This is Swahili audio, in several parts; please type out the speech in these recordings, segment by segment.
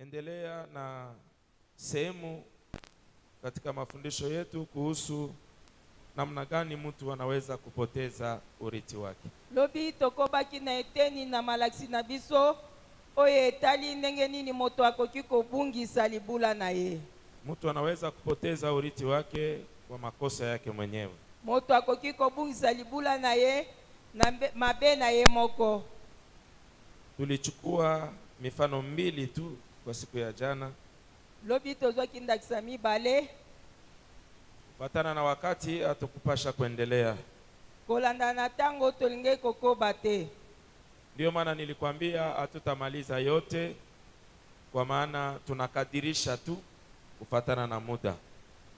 endelea na sehemu katika mafundisho yetu kuhusu namna gani mtu anaweza kupoteza urithi wake. Lobi tokobaki na eteni na malaksi na biso oye etali ndenge nini moto akoki kobungisa libula na ye. Mtu anaweza kupoteza urithi wake kwa makosa yake mwenyewe. Moto akoki kobungisa libula na ye na mabe na ye moko. Tulichukua mifano mbili tu kwa siku ya jana. Lobi tozwaki ndakisa mibale. Fatana na wakati atukupasha kuendelea. Kolanda na tango tolinge kokoba te. Ndio maana nilikwambia hatutamaliza yote, kwa maana tunakadirisha tu kufatana na muda.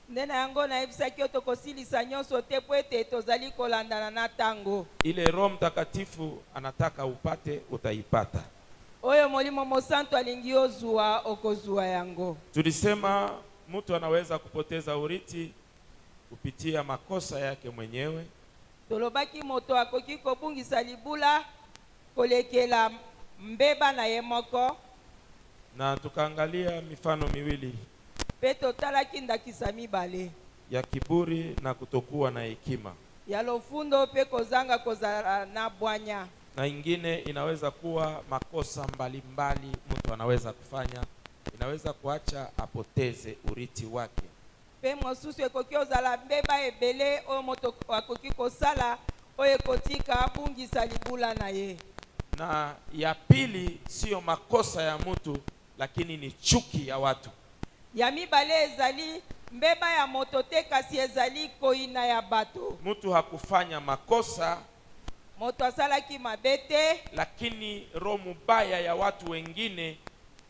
Ndena yango na ebisaki otokosilisa nyonso te pwete tozali kolandana na tango. Ile Roho Mtakatifu anataka upate, utaipata. Oyo molimo mosanto alingi ozua okozua yango. Tulisema mtu anaweza kupoteza urithi kupitia makosa yake mwenyewe. Tolobaki moto akoki kobungisa libula kolekela mbeba na ye moko. Na tukaangalia mifano miwili. Pe totalaki ndakisa mibale. Ya kiburi na kutokuwa na hekima. Ya lofundo pe kozanga kozala na bwanya. Na ingine inaweza kuwa makosa mbalimbali mtu anaweza kufanya, inaweza kuacha apoteze urithi wake. Pe mosusu ekoki ozala mbeba ebele o moto akoki kosala o ekotika abungisa libula na ye. Na ya pili sio makosa ya mtu, lakini ni chuki ya watu. Ya mibale ezali mbeba ya moto te kasi ezali koina ya bato. Mtu hakufanya makosa, moto asalaki mabete, lakini roho mbaya ya watu wengine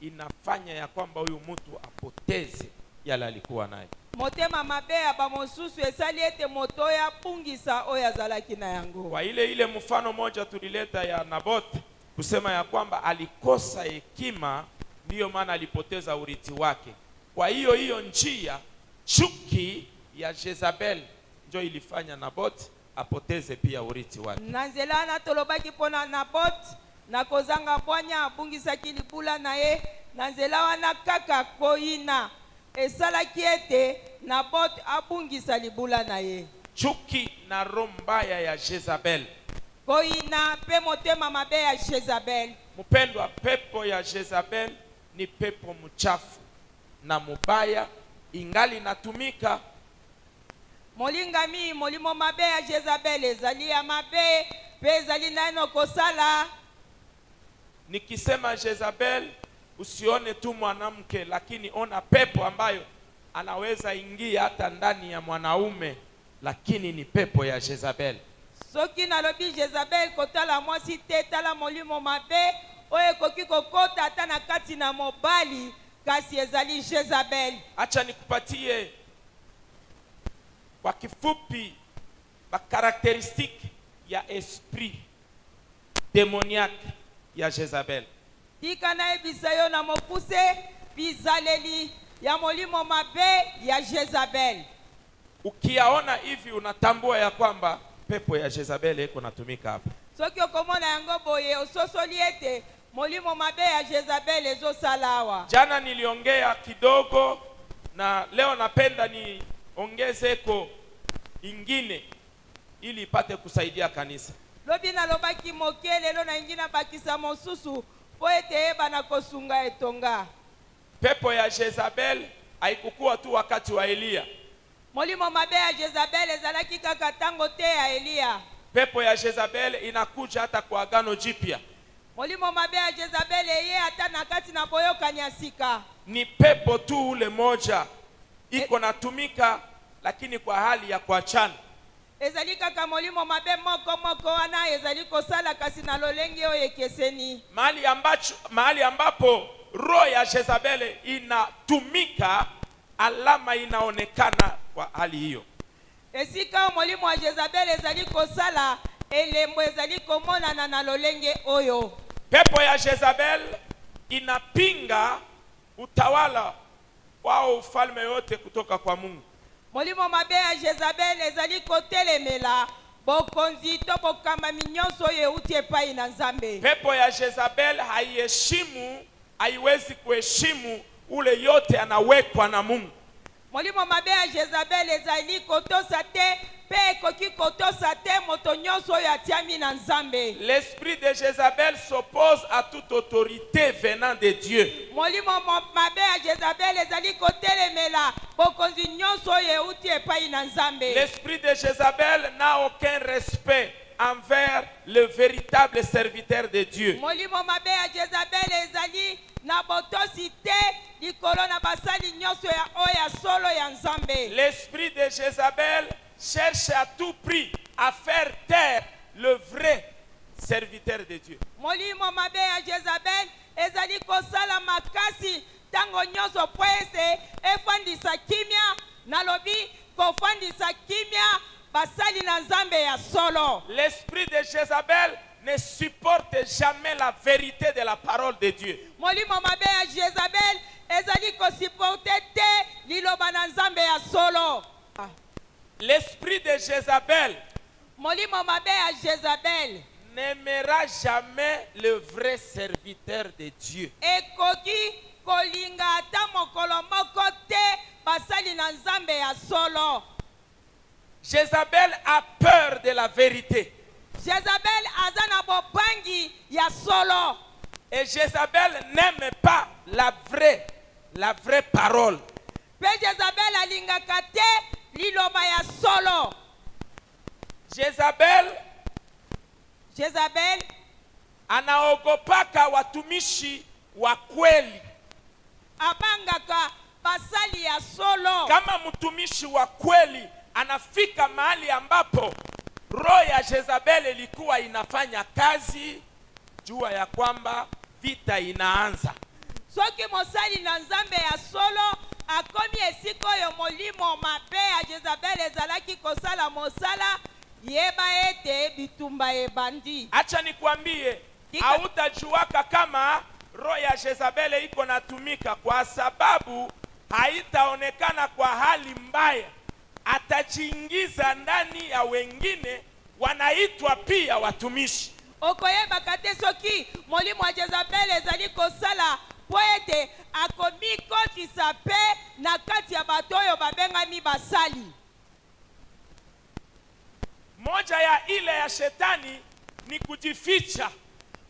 inafanya ya kwamba huyu mtu apoteze yale alikuwa naye. Motema mabe ya bamosusu esali ete moto ya pungisa oya zalaki na yango. Kwa ile mfano moja tulileta ya Naboth, kusema ya kwamba alikosa hekima, ndiyo maana alipoteza urithi wake. Kwa hiyo njia, chuki ya Jezabel ndio ilifanya Naboth apoteze pia urithi wake. Nanzela na tolobaki pona Naboth na kozanga bwanya abungisa kilibula na ye. Nanzela wana kaka koina esala kiete Naboth abungisa libula na ye. Chuki na roho mbaya ya Jezabel. Koina pe motema mabe ya Jezabel. Mpendwa, pepo ya Jezabel ni pepo mchafu na mubaya, ingali natumika. Molingami molimo mabe ya Jezabel ezali ya mabe pe ezali nano kosala. Nikisema Jezabel usione tu mwanamke, lakini ona pepo ambayo anaweza ingia hata ndani ya mwanaume, lakini ni pepo ya Jezabel. Soki na lobi Jezabel kotala mwasi te tala molimo mabe oye koki kokota ata na kati na mobali kasi ezali Jezabel. Acha nikupatie kwa kifupi ba karakteristiki ya esprit demoniaque ya Jezabel. Tika na ebisa yo na mopuse bizaleli ya molimo mabe ya Jezabel. Ukiaona hivi unatambua ya kwamba pepo ya Jezabel iko natumika hapa. Soki okomona yango boye ososoli ete molimo mabe ya Jezabel ezosalawa. Jana niliongea kidogo na leo napenda niongezeko ingine ili ipate kusaidia kanisa. Lobi na lobaki mokele lo na ingina bakisa mosusu po ete eba na kosunga etonga. Pepo ya Jezabel haikukua tu wakati wa Elia. Molimo mabe ya Jezabel ezalaki kaka tango te ya Elia. Pepo ya Jezabel inakuja hata kwa Agano Jipya. Molimo mabe ya Jezabel ye hata na kati na boyoka nyasika. Ni pepo tu ule moja iko natumika, lakini kwa hali ya kuachana. Ezali kaka molimo mabe moko wana ezali kosala kasi na lolenge oye keseni. Mahali ambapo roho ya Jezabel inatumika, alama inaonekana kwa hali hiyo. Esika molimo wa Jezabel ezali kosala elembo ezali komona na lolenge oyo. Pepo ya Jezabel inapinga utawala wao ufalme yote kutoka kwa Mungu. Molimo mabe ya Jezabel ezali kotelemela bokonzi to bokamba minyonso ye uti epai na Nzambe. Pepo ya Jezabel haiheshimu haiwezi kuheshimu ule yote anawekwa na Mungu. molimo mabe ya Jezabel ezali kotosa te pe koki kotosa te moto nyonso oyo atiami na Nzambe. L'esprit de Jézabel s'oppose à toute autorité venant de Dieu. molimo mabe ya Jezabel ezali kotelemela bokonzi nyonso oyo euti epai na Nzambe. L'esprit de Jézabel n'a aucun respect envers le véritable serviteur de Dieu. molimo mabe ya Jezabel ezali na botosi te likolo na basali nyonso ya oya solo ya Nzambe. L'esprit de Jézabel cherche à tout prix à faire taire le vrai serviteur de Dieu. molimo mabe ya Jezabel ezali kosala makasi tango nyonso po ese efandisa kimia nalobi kofandisa kimia basali na Nzambe ya solo. L'esprit de Jézabel ne supporte jamais la vérité de la parole de Dieu. molimo mabe ya Jezabel ezali kosiporte te liloba na Nzambe ya solo. L'esprit de Jézabel molimo mabe ya Jezabel n'aimera jamais le vrai serviteur de Dieu. ekoki kolinga ata mokolo moko te basali na Nzambe ya solo. Jézabel a peur de la vérité. Jezabel aza na bobangi ya solo. Et Jézabel n'aime pas la vraie parole. Pe Jezabel alingaka te liloba ya solo. Jezabel anaogopaka watumishi wa kweli. abangaka basali ya solo. Kama mtumishi wa kweli anafika mahali ambapo roho ya Jezabel ilikuwa inafanya kazi, jua ya kwamba vita inaanza. Soki mosali na Nzambe ya solo akomi esiko yo molimo mabe ya Jezabel ezalaki kosala mosala yeba ete bitumba ebandi. Acha nikwambie, hautajuaka kama roho ya Jezabel iko natumika, kwa sababu haitaonekana kwa hali mbaya. Atajiingiza ndani ya wengine wanaitwa pia watumishi. Okoyeba kate soki molimo wa Jezabel ezali kosala po ete akomi kotisa pe na kati ya bato oyo babengami basali. Moja ya ile ya shetani ni kujificha.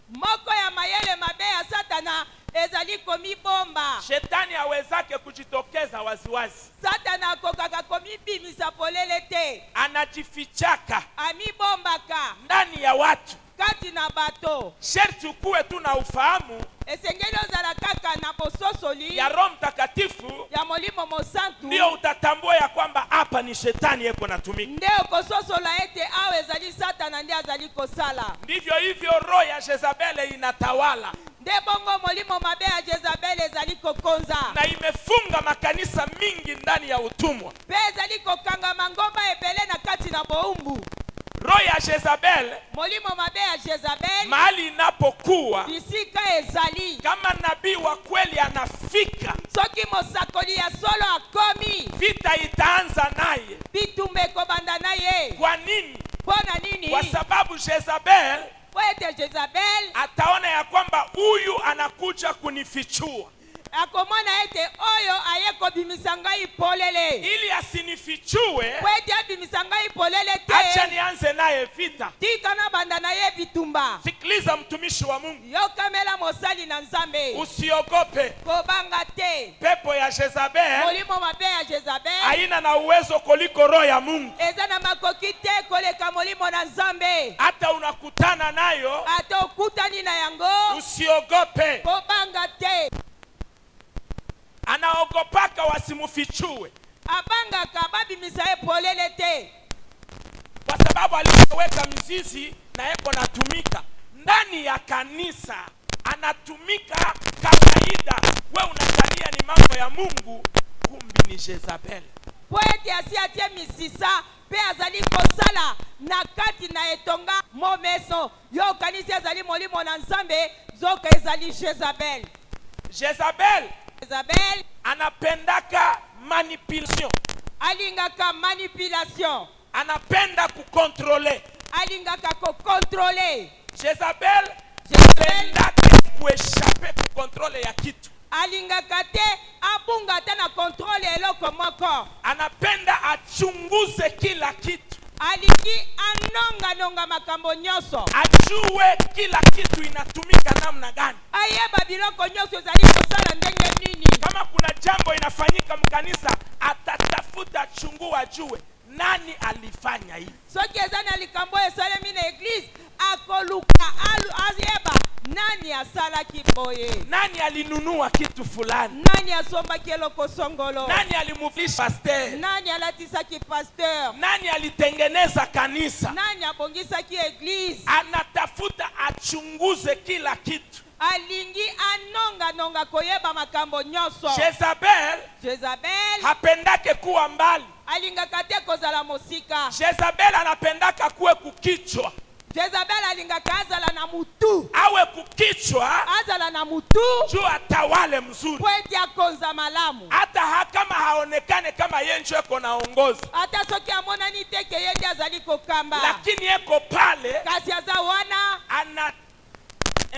Moko ya mayele mabe ya Satana ezali komi bomba. Shetani hawezake kujitokeza waziwazi. Satana kokaka komi bimisa polele te. Anajifichaka ami bombaka ndani ya watu. kati na bato. Sherti ukuwe tu na ufahamu esengeli ozala kaka na bososoli ya Roho Mtakatifu, ya molimo mosantu, ndio utatambua ya kwamba hapa ni shetani yeko natumika. nde okososola ete awe ezali Satana nde azali kosala. Ndivyo hivyo roho ya Jezabel inatawala, nde bongo molimo mabe ya Jezabel ezali kokonza, na imefunga makanisa mingi ndani ya utumwa. pe ezali kokanga mangomba ebele na kati na boumbu. Roho ya Jezabel, molimo mabe ya Jezabel mahali inapokuwa, bisika ezali, kama nabii wa kweli anafika, soki mosakoli ya solo akomi, vita itaanza naye. bitumba ekobanda na ye. Kwa nini? Pona nini? Kwa sababu Jezabel Wete Jezabel ataona ya kwamba huyu anakuja kunifichua, akomona ete oyo ayeko bimisanga ipolele, ili asinifichue. wete abimisanga ipolele Acha te, nianze naye vita. tika na banda na ye bitumba. Sikiliza mtumishi wa Mungu, yokamela mosali na Nzambe, usiogope. kobanga te. Pepo ya Jezabel molimo mabe ya Jezabel haina na uwezo kuliko roho ya Mungu. eza na makoki te koleka molimo na Nzambe. Hata unakutana nayo, ata okutani na yango, usiogope. kobanga te. Anaogopaka wasimufichue, abangaka babimisa epolele te, kwa sababu alipoweka mzizi na yeko natumika ndani ya kanisa, anatumika kawaida. We unatalia ni mambo ya Mungu, kumbi ni Jezabel. po ete asi atie misisa pe azali kosala na kati na etonga momeso, yo kanisi azali molimo na Nzambe, zoka ezali Jezabel. Jezabel anapendaka manipulation, alingaka manipulation, anapenda kukontrole, alingaka kokontrole. Jezabel Jezabel anapendaka kueshape ekuchape kukontrole ya kitu. alingaka te abunga te na kontrole eloko moko. Anapenda achunguze kila kitu. Alingi anonga makambo nyonso. Ajue kila kitu inatumika namna gani. Ayeba biloko nyonso ezali kosala ndenge nini. Kama kuna jambo inafanyika mkanisa, atatafuta chungu ajue nani alifanya hivi. Soki ezana likambo esalemi na eglise, akoluka ayeba nani asala kiboye. Nani alinunua kitu fulani. Nani asomba kieloko songolo. Nani alimuvisha pasteur. Nani alatisa ki pasteur. Nani alitengeneza kanisa. Nani abongisa ki eglise. Anatafuta achunguze kila kitu. Alingi anonga koyeba makambo nyonso. Jezabel hapendake kuwa mbali. Alingaka te kozala mosika. Jezabel anapendaka kuwe kukichwa. Jezabel alingaka azala na mutu. Awe kukichwa. Azala na mutu. Juu atawale mzuri. Pweti akonza malamu. Hata kama haonekane kama yenjo eko naongoza. Hata soki amona ni teke yendi azali kokamba. Lakini eko pale. Kasi azawana. Ana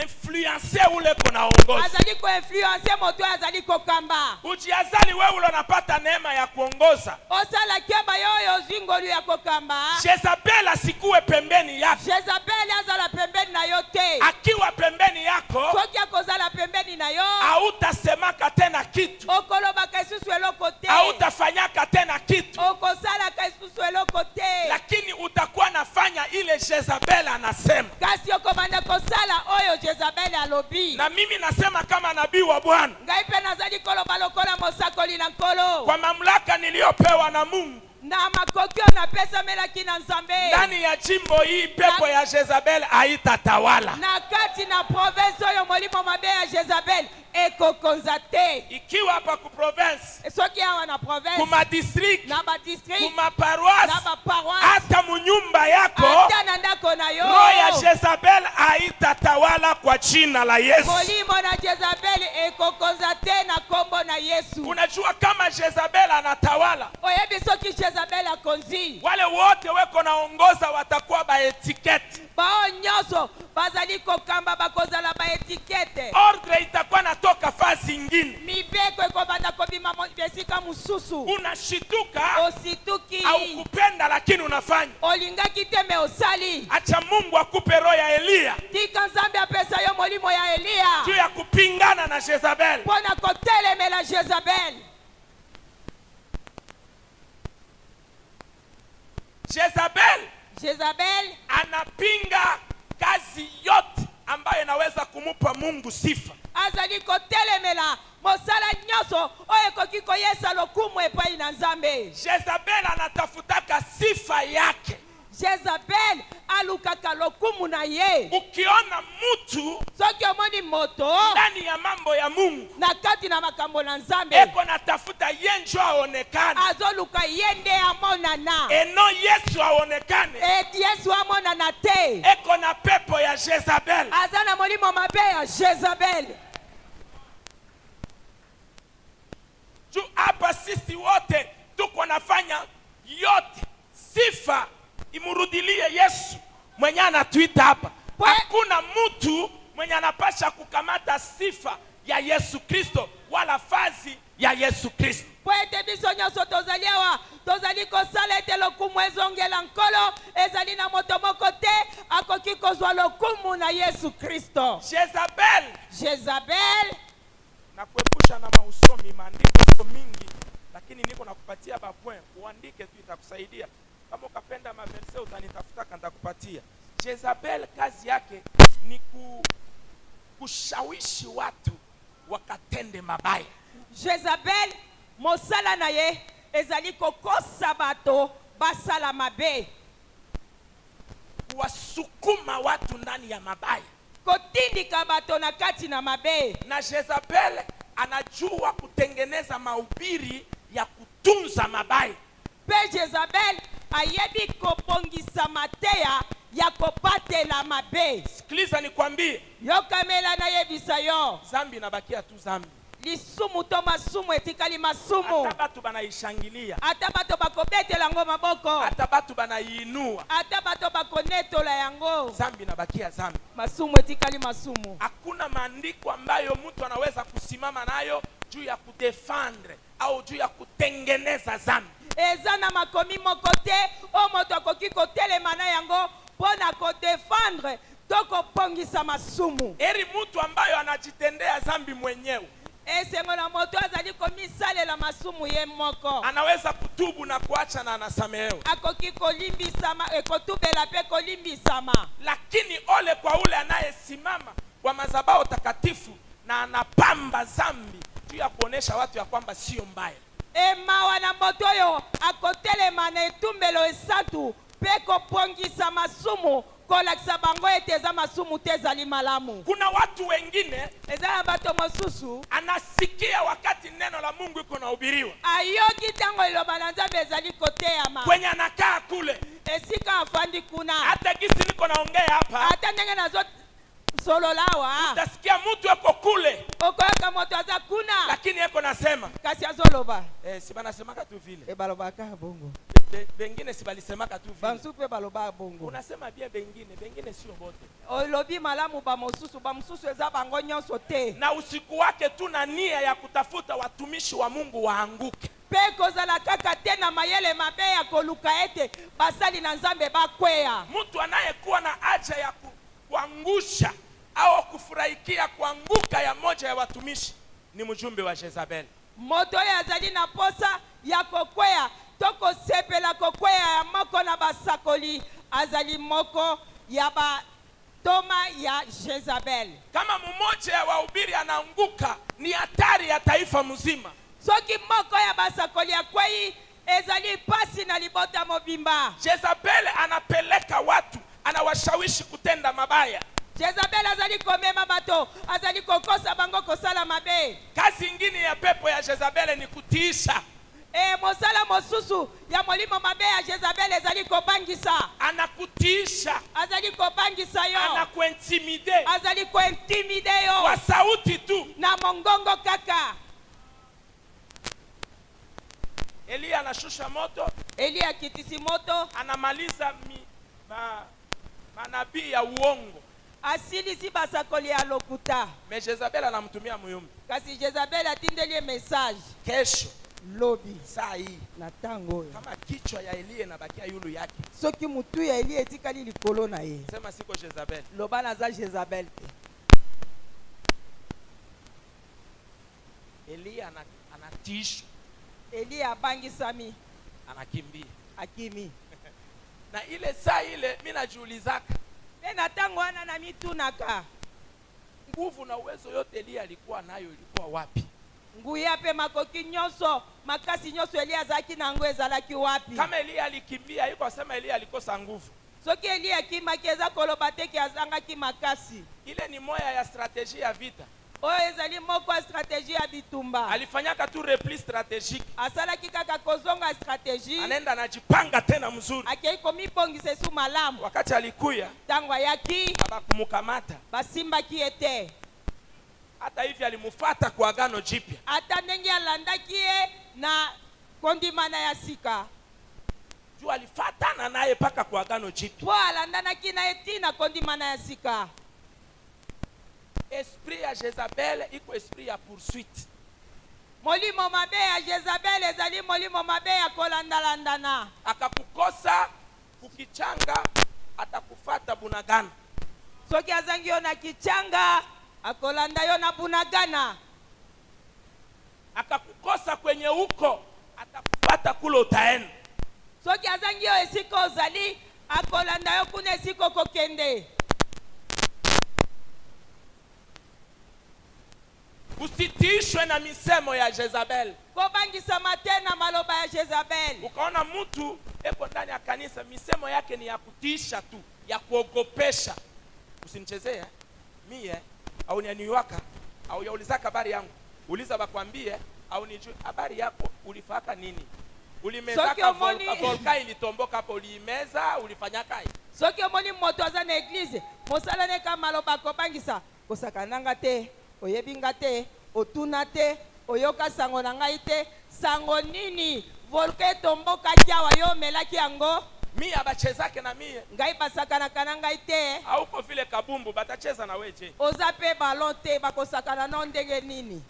influence ule kunaongoza. Azali ko influence moto azali kokamba. Ujiazali wewe unapata neema ya kuongoza. Osala kiamba yoyo zingolu ya kokamba. Jezabel asikuwe pembeni yako. Jezabel azala pembeni na yote. Akiwa pembeni yako, soki akozala pembeni na yo, hautasemaka tena kitu. Okoloba kaisusu eloko te. Hautafanyaka tena kitu. Okosala kaisusu eloko te. Lakini utakuwa nafanya ile Jezabel anasema. Kasi okobanda kosala oyo Jezabel alobi. Na mimi nasema kama nabii wa Bwana. Ngai pe nazali koloba lokola mosakoli na nkolo. Kwa mamlaka niliyopewa na Mungu. Na makokio na pesa melaki na Nzambe. Ndani ya jimbo hii pepo ya Jezabel haitatawala. Na kati na province oyo molimo mabe ya Jezabel ekokonza te. Ikiwa hapa ku province, soki awa na province, kuma district, na ba district, kuma paroisse, na ba paroisse, hata munyumba yako, hata na ndako na yo, roho ya Jezabel haitatawala kwa jina la Yesu. Molimo na Jezabel ekokonza te na kombo na Yesu. Unajua kama Jezabel anatawala, oyebi soki Jezabel akonzi, wale wote weko naongoza watakuwa ba etikete. Bao nyonso bazali kokamba bakozala ba etikete. Ordre itakuwa natoka fasi ingine. Mibeko ekobanda kobima besika mususu. Unashituka, osituki, au kupenda lakini unafanya. Olingaki teme osali. Acha Mungu akupe roho ya Elia. Tika Nzambe apesa yo molimo ya Elia. Juu ya kupingana na Jezabel. Pona kotelemela Jezabel. Jezabel anapinga kazi yote ambayo inaweza kumupa Mungu sifa. Azali kotelemela mosala nyoso oyo kokiko yesa lokumu epai na Nzambe. Jezabel anatafutaka sifa yake. Jezabel alukaka lokumu na ye. Ukiona mtu soki omoni moto ndani ya mambo ya Mungu, na kati na makambo na Nzambe, eko natafuta yenjo aonekane. Azoluka yende amonana. Eno Yesu aonekane. Yesu amonana te. Eko na pepo ya Jezabel. Azana molimo mabe ya Jezabel. Hapa sisi wote tuko nafanya yote sifa imurudilie Yesu mwenye anatuita hapa. Hakuna mtu mwenye anapasha kukamata sifa ya Yesu Kristo wala fazi ya Yesu Kristo. Poete biso nyoso tozali awa tozali kosala ete lokumu ezongela nkolo ezali na moto moko te akoki kozwa lokumu na Yesu Kristo. Jezabel na kuepusha na mausomi maandiko mingi, lakini niko nakupatia ba point uandike tu itakusaidia. Kama ukapenda maverse utanitafuta nitakupatia. Jezabel kazi yake ni kushawishi watu wakatende mabaya. Jezabel mosala na ye ezali kokosa bato basala mabe, kuwasukuma watu ndani ya mabaya, kotindika bato na kati na mabe. Na Jezabel anajua kutengeneza mahubiri ya kutunza mabaya. Pe Jezabel ayebi kopongisa mateya ya kopatela mabe. Sikiliza nikwambie, yokamela na yebisa yo, zambi nabakia tu zambi. lisumu to masumu etikali masumu. Hata batu banaishangilia, Ata bato bakobetela yango maboko. hata batu banaiinua, Ata bato bakonetola yango. zambi inabakia zambi. Masumu etikali masumu. Hakuna maandiko ambayo mtu anaweza kusimama nayo juu ya kudefendre au juu ya kutengeneza zambi. Eza na makomi moko te o moto akoki kotelema na yango mpona kodefendre to kopongisa masumu. Eri mtu ambayo anajitendea zambi mwenyewe Esengo na moto azali komisalela masumu ye moko. anaweza kutubu na kuacha na anasamehewa. Akoki kolimbisama ekotubela pe kolimbisama. Lakini ole kwa ule anayesimama kwa madhabahu takatifu na anapamba zambi juu ya kuonesha watu ya kwamba sio mbaya. Mawa na moto yo akotelema na etumbelo esatu pe kopongisa masumu kolakisa bango ete eza masumu te ezali malamu. Kuna watu wengine Eza na bato mosusu anasikia wakati neno la Mungu iko nahubiriwa, ayoki ntango eloba na Nzambe ezali koteyama kwenye anakaa kule, esika afandi kuna. hata gisi niko naongea hapa, Ata ndenge nazo sololawa utasikia mtu yuko kule okoyoka moto aza kuna lakini yeko nasema kasi azoloba si banasemaka tu vile, balobaka bongo bengine si balisemaka tu vile. bansu mpe baloba bongo. Unasema bia bengine sio bote, Olobi malamu bamosusu eza bango nyonso te. na usiku wake tu na nia ya kutafuta watumishi wa Mungu waanguke. Pe kozala kaka te na mayele mabe ya koluka ete basali na Nzambe bakweya. Mtu anayekuwa na haja ya kuangusha au kufurahikia kuanguka ya moja ya watumishi ni mjumbe wa Jezabel. Moto ya azali na posa ya kokweya toko sepela kokweya ya moko na basakoli azali moko ya toma ya Jezabel. Kama mmoja ya wahubiri anaanguka ni hatari ya taifa mzima. Soki moko ya basakoli ya kwei ezali pasi na libota mobimba. Jezabel anapeleka watu, anawashawishi kutenda mabaya. Jezabel azali komema bato, azali kokosa bango kosala mabe. Kazi ingine ya pepo ya Jezabel ni kutiisha. Mosala mosusu ya molimo mabe ya Jezabel ezali kobangisa. Anakutiisha, Azali kobangisa yo. anakuintimide, Azali kointimide yo. kwa sauti tu. Na mongongo kaka. Elia anashusha moto, Elia kitisi moto. anamaliza manabii ya uongo. Asili si basakoli ya lokuta. Me Jezabel anamtumia muyumbi. Kasi Jezabel atindeli message. Kesho Lobi. saa hii Na tango. kama kichwa ya Elia inabakia yulu yake, Soki mutu ya Elia etikali likolo na ye. sema siko Jezabel. Loba za Jezabel. Elia anatishwa, Elia abangisami. anakimbia. Akimi. Na ile saa ile mimi najiulizaka, Na tango wana na mitunaka. nguvu na uwezo yote Elia alikuwa nayo ilikuwa wapi? Nguya pe makoki nyonso, makasi nyonso Elia zaki na ngo ezalaki wapi? Kama Elia alikimbia, yuko sema Elia alikosa nguvu. Soki Elia kimaki eza koloba te ki azangaki makasi. Ile ni moya ya strategie ya vita. Oyo ezali moko ya strategie ya bitumba. Alifanyaka tu repli strategique. Asalaki kaka kozonga strategie. Anaenda anajipanga tena mzuri. Akei komibongisa su malamu. Wakati alikuya, Tango ayaki abakumukamata. basimbaki ete. Hata hivi alimufuata kwa agano jipya. Ata ndenge alandaki ye na kondimana ya sika. Juu alifatana naye paka kwa agano jipya. Po alandanaki na eti na kondimana ya sika. Esprit ya Jezabel iko esprit ya poursuite. Molimo mabe ya Jezabel ezali molimo mabe ya kolandalandana. Akakukosa kukichanga, atakufata bunagana. Soki azangi yo na kichanga akolanda yo na bunagana. Akakukosa kwenye huko, atakufata kule utaenda. Soki azangi yo esiko ozali akolanda yo kuna esiko kokende. Usitiishwe na misemo ya Jezabel. Kobangisa matena maloba ya Jezabel. Ukaona mtu eko ndani ya kanisa, misemo yake ni ya kutiisha tu, ya kuogopesha. Usinichezee mie au nianiwaka au yaulizaka habari yangu. Uliza bakwambie au nijue habari yako, ulifaka nini? Ulimezaka volka ilitomboka hapo, uliimeza, ulifanyaka hivi. Soki omoni moto aza na eglise, mosala ne ka maloba kobangisa, kosakananga te, oyebinga te, otuna te oyoka sango na ngai te sango nini volke tomboka kiawa yo melaki yango mie abachezake na mie ngai basakanaka na ngai te hauko vile kabumbu batacheza na weje oza pe balon te bakosakana no ndenge nini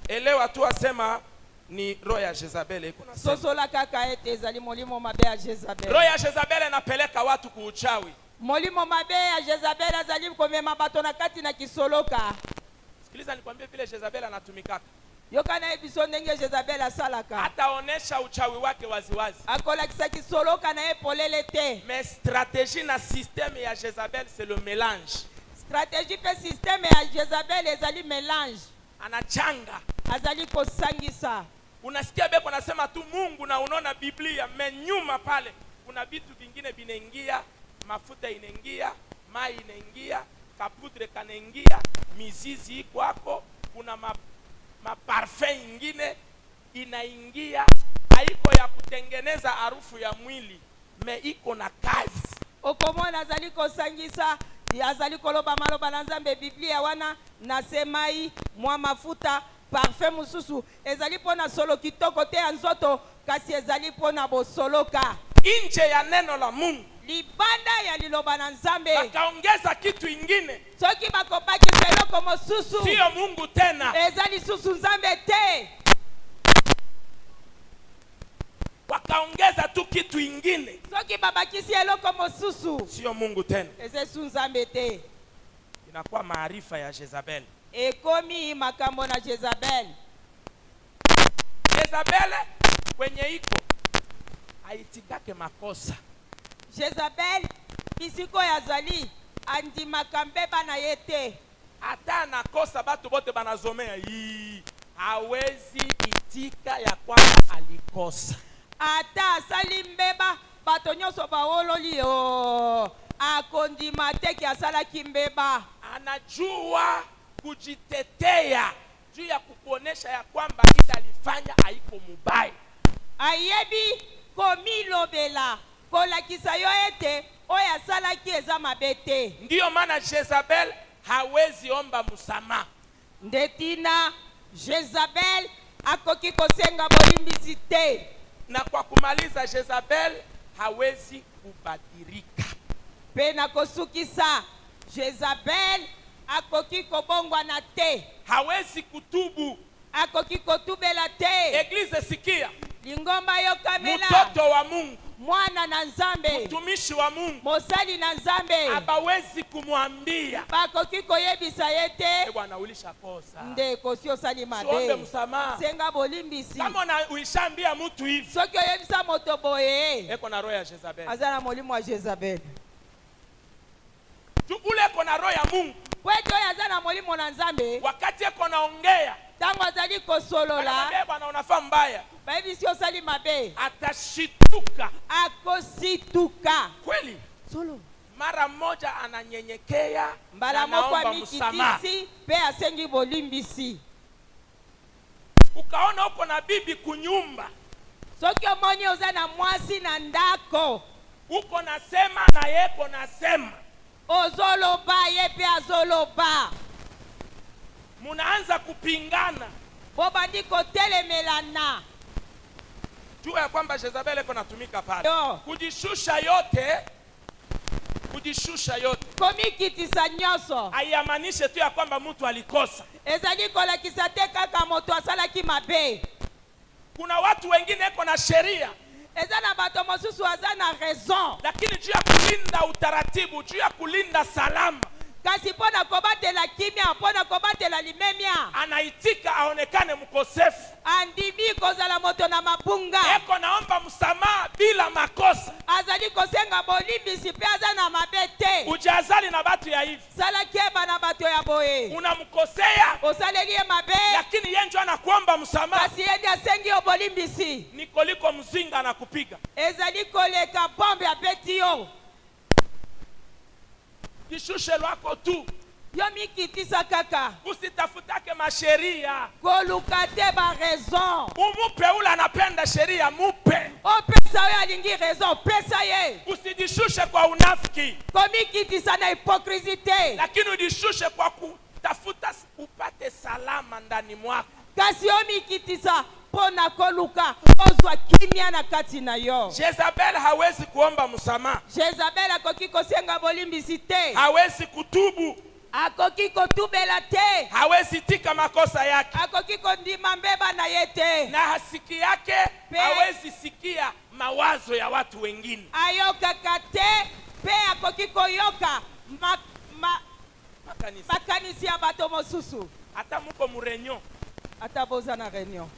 elewa tu asema ni roho ya Jezabeli iko na sema sosola kaka ete ezali molimo mabe ya Jezabeli roho ya Jezabeli inapeleka watu kuuchawi molimo mabe ya Jezabeli azali komema bato na kati na kisoloka sikiliza nikwambie vile Jezabeli anatumikaka yoka na ebiso ndenge Jezabeli asalaka ataonesha uchawi wake waziwazi akolakisa kisoloka na ye polele te mais stratégie na système ya Jezabeli c'est le mélange stratégie pe système ya Jezabeli ezali mélange anachanga azali kosangisa unasikia beko anasema tu Mungu na unaona Biblia menyuma pale kuna vitu vingine vinaingia mafuta inaingia mai inaingia kapudre kanaingia mizizi iko hapo kuna maparfum ingine inaingia haiko ya kutengeneza harufu ya mwili me iko na kazi okomona azali kosangisa azali koloba maloba na Nzambe Biblia wana nasemai mwa mafuta parfum mususu ezali pona solo kitoko te ya nzoto kasi ezali pona bosoloka nje ya neno la Mungu libanda ya liloba na Nzambe wakaongeza kitu ingine soki bakobakisa eloko mosusu sio Mungu tena ezali susu Nzambe te wakaongeza tu kitu ingine soki babakisi eloko mosusu sio Mungu tena ezali susu Nzambe te inakuwa maarifa ya Jezabeli ekomi makambo na Jezabeli Jezabeli kwenye iko haitikake makosa Jezabel bisiko yazali andimaka mbeba na ye te ata nakosa batu bote banazomea hii hawezi itika ya kwamba alikosa ata asali mbeba bato nyonso bawololi yo akondima te ki asalaki mbeba anajua kujitetea juu ya kukuonesha ya kwamba ita alifanya haiko mubaya ayebi komilobela kolakisa yo ete oyo asalaki eza mabe te ndiyo maana Jezabel hawezi omba musamaha ndetina Jezabel akoki kosenga bolimbisi te na kwa kumaliza Jezabel hawezi kubadilika pe na kosukisa Jezabel akoki kobongwana te hawezi kutubu akoki kotubela te Eglise sikia lingomba yo kamela mtoto wa Mungu mwana na Nzambe mtumishi wa Mungu mosali na Nzambe abawezi kumwambia bakoki koyebisa ye te bwana ulishakosa nde kosi osali siombe mabe msamaha senga bolimbisi kama uishambia mtu hivi soki oyebisa moto boye eko na roho ya Jezabel aza na molimo wa Jezabel ule eko na roho ya Mungu pweto oyo aza na molimo na Nzambe wakati eko naongea ntango azali kosolola bwana unafaa mbaya bayebisi osali mabe atashituka akosituka kweli solo mara moja ananyenyekea mbala na moko anaomba msamaha amikitisi pe asengi bolimbisi ukaona uko na bibi kunyumba soki omoni oza na mwasi na ndako uko nasema na yeko nasema ozoloba ye pe azoloba munaanza kupingana bobandi kotelemelana jua ya kwamba Jezabel eko natumika pale yo kujishusha yote komikitisa nyonso haiamanishe tu ya kwamba mtu alikosa ezali kolakisa te kaka moto asalaki mabe kuna watu wengine eko na sheria eza na bato mosusu aza na raison lakini juu ya kulinda utaratibu juu ya kulinda salama kasi mpo na kobatela kimia mpo na kobatela limemia anaitika aonekane mkosefu andimi kozala moto na mabunga eko naomba msamaha bila makosa azali kosenga bolimbisi pe aza na mabe te ujazali na batu ya hivi salaki eba na bato ya boye unamkosea osaleli ye mabe lakini yenjo anakuomba msamaha kasi ye ndi asengi yo bolimbisi nikoliko mzinga anakupiga ezali koleka bombe abeti yo jishushe lwako tu yo mikitisa kaka usitafutake masheria koluka te ba raison umupe ule anapenda sheria mupe opesa oyo alingi raison pesa ye usijishushe kwa unafiki komikitisa na hipokrisi te lakini ujishushe kutafuta upate salama ndani mwako. kasi omikitisa pona koluka ozwa kimya na kati na yo. Jezabel hawezi kuomba msamaha. Jezabel akoki kosenga bolimbisi te. Hawezi kutubu. Akoki kotubela te. Hawezi tika makosa yake. Akoki kondima mbeba na yete. Na hasiki yake hawezi sikia mawazo ya watu wengine. Ayoka kate pe akoki koyoka makanisi ya bato mosusu. Hata muko murenyo. Hata boza na reunion.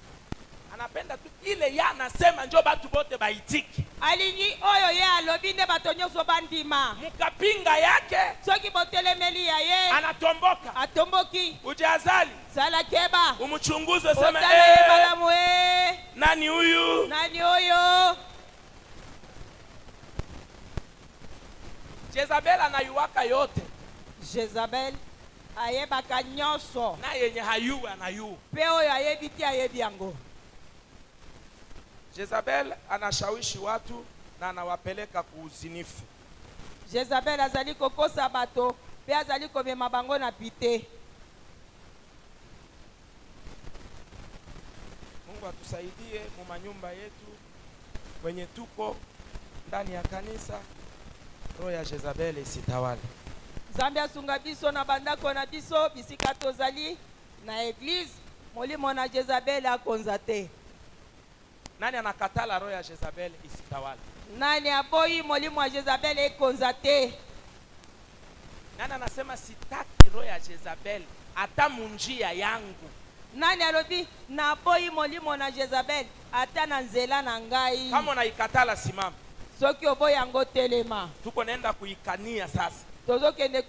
Anapenda tu ile ya anasema njo batu bote baitiki. Alinyi oyo ye alobi nde bato nyonso bandima. Mukapinga yake soki botelemeli ya ye anatomboka. Atomboki. Ujazali. Sala keba. Umuchunguze sema nani huyu? Nani huyu? Jezabel anayuwaka yote. Jezabel ayebaka nyonso. Na yenye hayuwa anayu. Pe oyo ayebiti ayebi yango. Jezabel anashawishi watu na anawapeleka kuuzinifu. Jezabel azali kokosa bato pe azali komema bango na pite. Mungu atusaidie mu manyumba yetu kwenye tuko ndani ya kanisa, roho ya Jezabel isitawale. Nzambe asunga biso na bandako na biso bisika tozali na eglise molimo na Jezabel akonza te. Nani anakatala roho ya Jezabel isitawale? Nani aboyi molimo wa Jezabel ekonza te? Nani anasema sitaki roho ya Jezabel hata munjia yangu? Nani alobi na aboyi molimo na Jezabel hata na nzela na ngai? Kama unaikatala simama. Soki oboyi yango telema. Tuko naenda kuikania sasa. Tozokende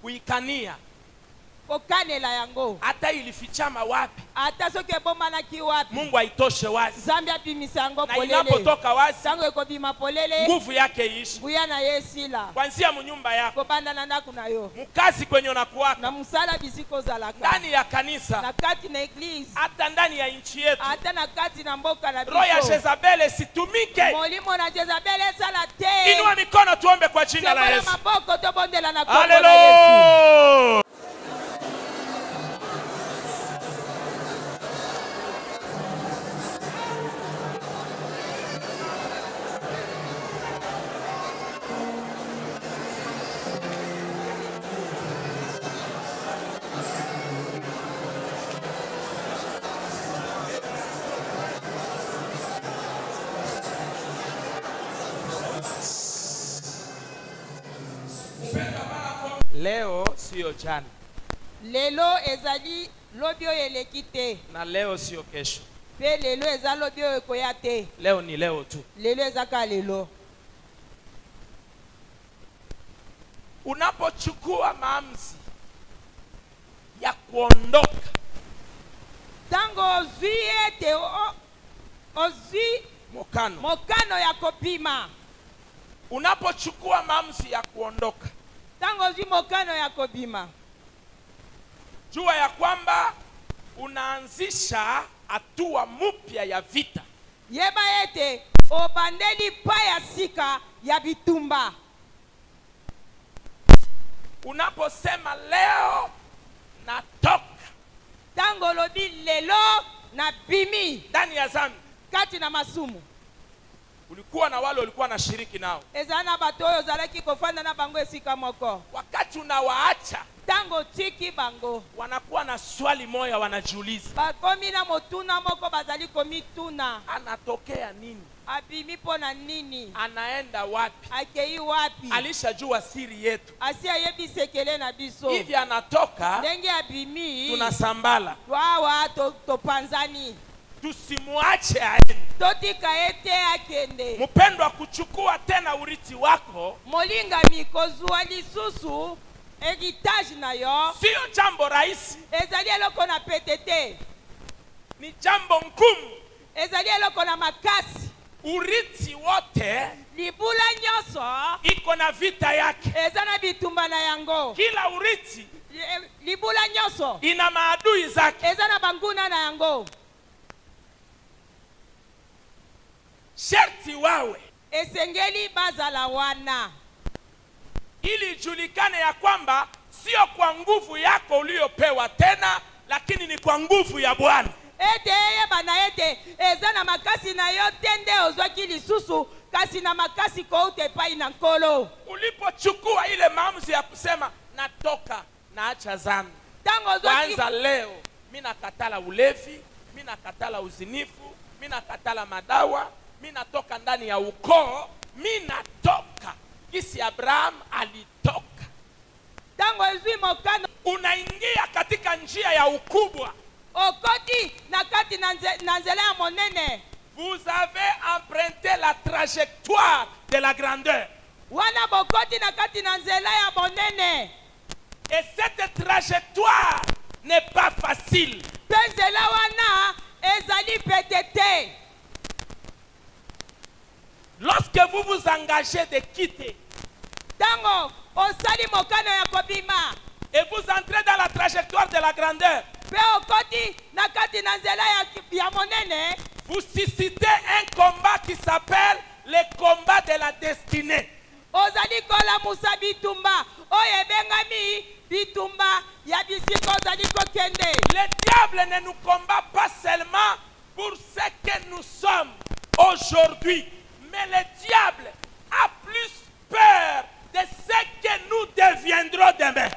kuikania. Kokanela yango. Hata ilifichama wapi? Hata soki ebomana ki wapi? Mungu aitoshe wazi. Zambi apimisa yango polele. Na inapotoka wazi, tango ekobima polele, nguvu yake iishi. Nguya na yesila. Kwanzia munyumba yako. Kobanda na ndaku na yo. Mukazi kwenye unakuwaka. Na musala bisiko zalaka. Ndani ya kanisa. Na kati na eglise. Hata ndani ya nchi yetu. Hata na kati na mboka na biso. Roho ya Jezabel situmike. Molimo na Jezabel sala te. Inua mikono tuombe kwa jina la Yesu. Maboko tobondela na kombo la Yesu. Leo sio jana. Lelo ezali lobi oyo eleki te. Na leo sio kesho. Pe lelo eza lobi oyo ekoya te. Leo ni leo tu. Lelo ezaka lelo. Unapochukua maamuzi ya kuondoka, tango ozwi ete ozwi mokano ya kopima. Unapochukua maamuzi ya kuondoka, tango ozwi mokano ya kopima, jua ya kwamba unaanzisha hatua mpya ya vita. Yeba ete obandeli pa ya sika ya bitumba. Unaposema leo natoka, tango lobi lelo na bimi ndani ya zambi, kati na masumu, ulikuwa na wale ulikuwa na shiriki nao. Ezana bato oyo zalaki kofanda na bango esika moko. Wakati unawaacha, tango tiki bango, wanakuwa na swali moja wanajiuliza. Bakomi na motuna moko bazali komituna. Anatokea nini? Abimi pona nini? Anaenda wapi? Akei wapi? Alishajua siri yetu. Asia yebi sekele na biso. Hivi anatoka, ndenge abimi, tunasambala. Wawa topanzani. Tusimuache aende. Totika ete akende. Mpendwa, kuchukua tena urithi wako, molinga mikozua lisusu heritage na yo, sio jambo rahisi. Ezali eloko na petete. Ni jambo ngumu. Ezali eloko na makasi. Urithi wote, libula nyoso, iko na vita yake. Ezana bitumba na yango. Kila urithi, libula nyoso, ina maadui zake. Ezana banguna na yango. Sherti wawe, esengeli bazala wana, ili julikane ya kwamba sio kwa nguvu yako uliyopewa tena, lakini ni kwa nguvu ya Bwana. ete eyeba na ete eza na makasi na yo te nde ozwaki lisusu, kasi na makasi kouta epai na Nkolo. Ulipochukua ile maamuzi ya kusema natoka naacha dhambi, Tango ozwaki kwanza leo mimi nakatala ulevi, mimi nakatala uzinifu, mimi nakatala madawa, mimi natoka ndani ya ukoo, mimi natoka kisi Abraham alitoka. tango ezwi mokano Unaingia katika njia ya ukubwa. okoti na kati na nzela ya monene. Vous avez emprunté la trajectoire de la grandeur. Wana bokoti na kati na nzela ya monene. Et cette trajectoire n'est pas facile. Pe nzela wana ezali petete. Lorsque vous vous engagez de quitter Tango osali mokano ya kobima, et vous entrez dans la trajectoire de la grandeur, pe okoti na kati na nzela ya monene, vous suscitez un combat qui s'appelle le combat de la destinée. ozali kolamusa bitumba oyo ebengami bitumba ya bisika ozali kokende. Le diable ne nous combat pas seulement pour ce que nous sommes aujourd'hui, mais le diable a plus peur de ce que nous deviendrons demain.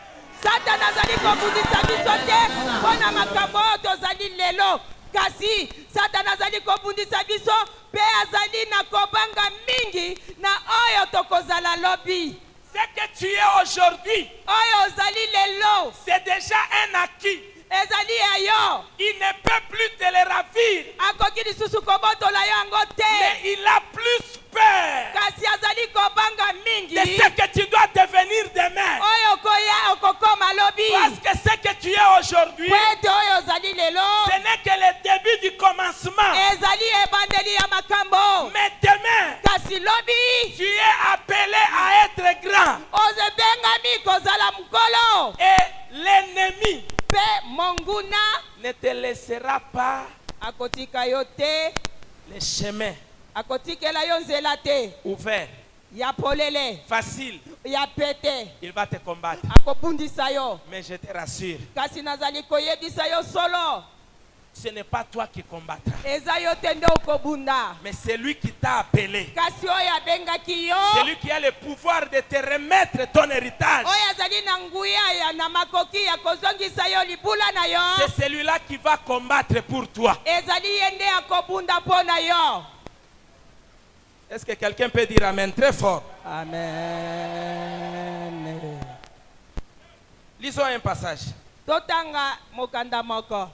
Satana azali kobundisa biso te mpona makambo oyo tozali lelo, kasi Satana azali kobundisa biso pe azali na kobanga mingi na oyo tokozala lobi. Ce que tu es aujourd'hui, Oyo ozali lelo c'est déjà un acquis. ezali ya yo. Il ne peut plus te le ravir, Akoki lisusu kobotola yo yango te, mais il a plus peur kasi azali kobanga mingi de ce que tu dois devenir demain. oyo koya okokoma lobi. Parce que ce que tu es aujourd'hui, Kwete oyo ozali lelo ce n'est que le début du commencement. ezali ebandeli ya makambo, Mais demain, kasi lobi tu es appelé à être grand. ozebengami kozala mukolo. Et l'ennemi Pe monguna ne te laissera pas akotika yo te, le chemin akotikela yo nzela te ouvert, ya polele facile. ya pete, Il va te combattre. akobundisa yo. Mais je te rassure, Kasi nazali koyebisa yo solo, ce n'est pas toi qui combattras, eza yo te nde okobunda, mais c'est lui qui t'a appelé. kasi oyo abengaki yo, C'est lui qui a le pouvoir de te remettre ton héritage. oyo azali na nguya ya na makoki ya kozongisa yo libula na yo, C'est celui-là qui va combattre pour toi. ezali ye nde akobunda mpo na yo. Est-ce que quelqu'un peut dire amen très fort? Amen. Lisons un passage. Totanga mokanda moko.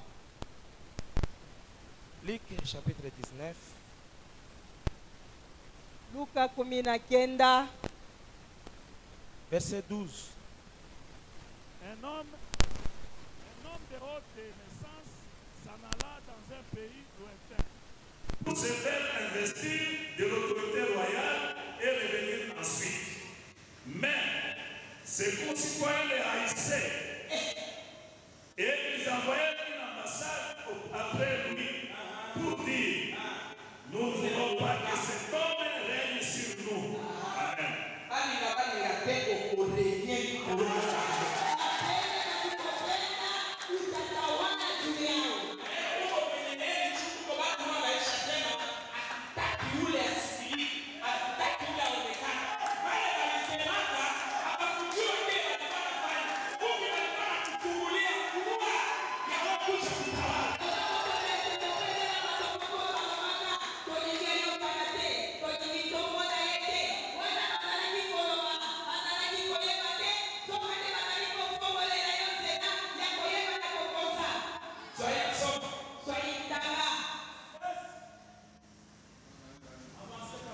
Luc chapitre 19. Luka 19 verset 12. Un homme de haute naissance s'en alla dans un pays lointain. Pour se faire investir de l'autorité royale et revenir ensuite. Mais ses concitoyens les haïssaient et ils envoyaient une ambassade après lui pour dire: nous ne voulons pas que cet homme règne sur nous. Amen.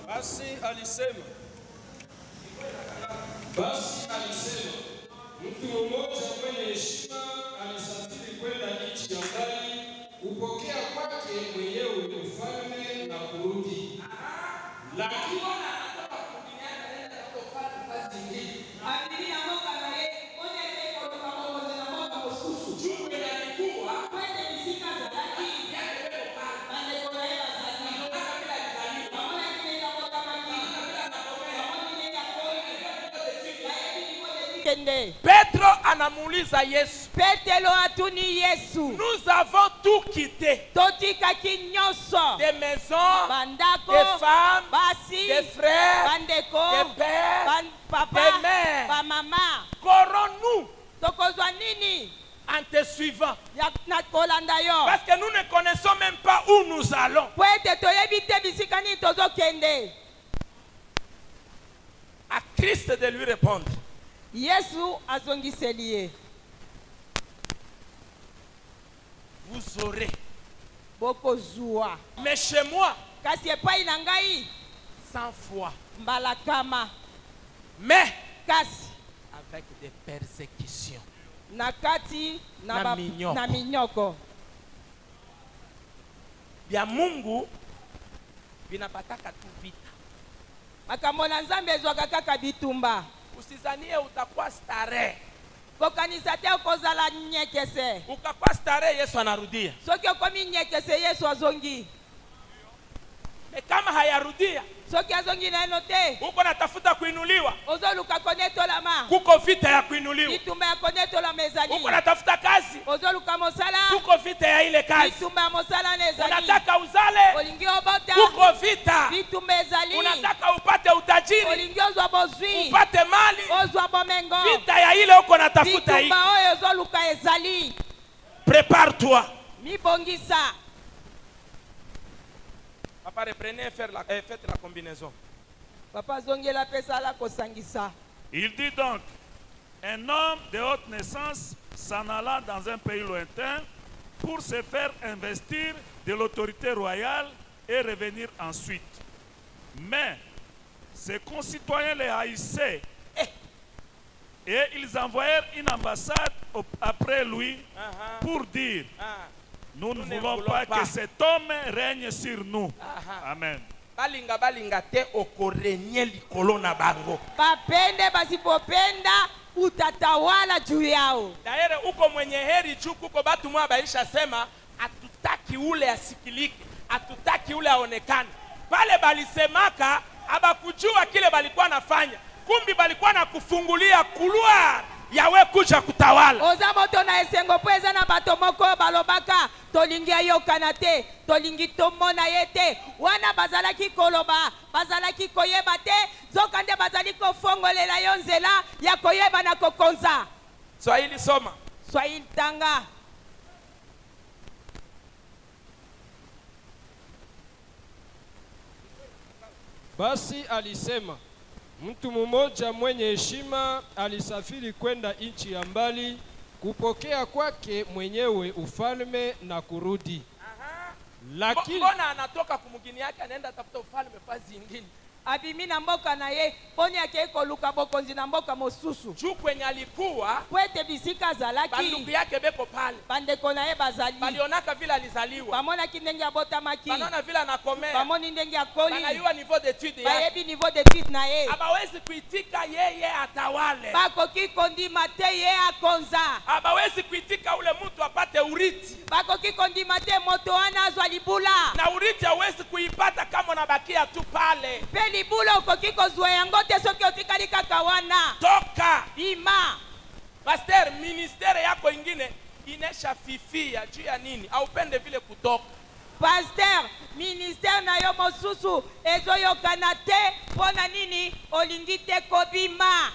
Basi alisema, mtu mmoja mwenye heshima alisafiri kwenda nchi ya mbali kupokea kwake mwenyewe ufalme na kurudi. Lakini tozokende. Petro anamuuliza Yesu, Petelo atuni Yesu. nous avons tout quitté, Totikaki nyonso. des maisons, Bandako, des femmes, basi, des frères, bandeko, des pères, papa, des mères. bamama. Qu'aurons-nous Tokozwa nini? en te suivant? Ya na kolanda yo. Parce que nous ne connaissons même pas où nous allons. Po ete toyebi te bisika nini tozokende. À Christ de lui répondre, Yesu azongiseli ye. vous aurez. Bokozwa. Mais chez moi, Kasi epai na ngai 100 fois. mbalakama. Mais Kasi avec des persécutions. na kati Na na minyoko. na minyoko. Bya Mungu vinapataka tu vita. Makambo na Nzambe ezwaka kaka bitumba. Usizanie utakuwa starehe. Kokanisa te okozala nyekese. Ukakuwa starehe Yesu anarudia. Soki okomi nyekese Yesu azongi. Mais kama hayarudia, Soki azongi na eno te. uko natafuta kuinuliwa, Ozoluka konetolama. kuko vita ya kuinuliwa. Bitumba ya konetolama ezali. Uko natafuta kazi, Ozoluka mosala. kuko vita ya ile kazi. Bitumba ya mosala na ezali. Unataka uzale, Olingi obota. kuko vita. Bitumba ezali. Unataka upate utajiri, Olingi ozwa bozwi. upate mali, Ozwa bomengo. vita ya ile uko natafuta hii. Bitumba oyo ozoluka ezali. Prépare-toi. Mibongisa. Papa, reprenez et faites la combinaison. Papa zongela pesa la kosangisa. Il dit donc, un homme de haute naissance s'en alla dans un pays lointain pour se faire investir de l'autorité royale et revenir ensuite. Mais ses concitoyens les haïssaient et ils envoyèrent une ambassade après lui pour dire, nous ne voulons pas que cet homme règne sur nous. Amen. Balinga balinga te okorenye likolo na bango. Bapende basipopenda utatawala juu yao. Daere uko mwenye heri juu kuko batu mwa baisha sema hatutaki ule asikilike, hatutaki ule aonekane. Pale balisemaka abakujua kile balikuwa nafanya. Kumbi balikuwa na kufungulia couloir yawe kuja kutawala. Oza moto na esengo po eza na bato moko balobaka tolingi ayokana te, tolingi tomona ye te. Wana bazalaki koloba, bazalaki koyeba te, zokande bazali kofongolela yo nzela ya koyeba na kokonza. Swahili soma. Swahili tanga. Basi alisema, mtu mmoja mwenye heshima alisafiri kwenda nchi ya mbali kupokea kwake mwenyewe ufalme na kurudi. Lakini Mbona anatoka kumugini yake anaenda tafuta ufalme fazi nyingine? Abimi na mboka na ye, poni yake koluka bokonzi na mboka mosusu. Juu kwenye alikuwa Kwete bisika bandugu zalaki, yake beko pale. bandeko na ye bazali. Balionaka vile alizaliwa. Bamona kindengi ya botamaki, Banona vile anakomea. bamoni ndenge ya koli, Banayua niveau d'étude yake. bayebi niveau d'étude na ye. Abawezi kuitika yeye atawale. Bakoki kondima te ye akonza. Abawezi kuitika ule mtu apate uriti. Bakoki kondima te moto wana azwa libula. Na uriti hawezi kuipata kama unabakia tu pale. Pe libula okoki kozwa yango te soki otikali kaka wana. Toka. Bima. Pastor, ministere yako ingine inesha fifia juu ya nini? Haupende vile kutoka. Pasteur, ministère na yo mosusu ezoyokana te pona nini olingi te kobima.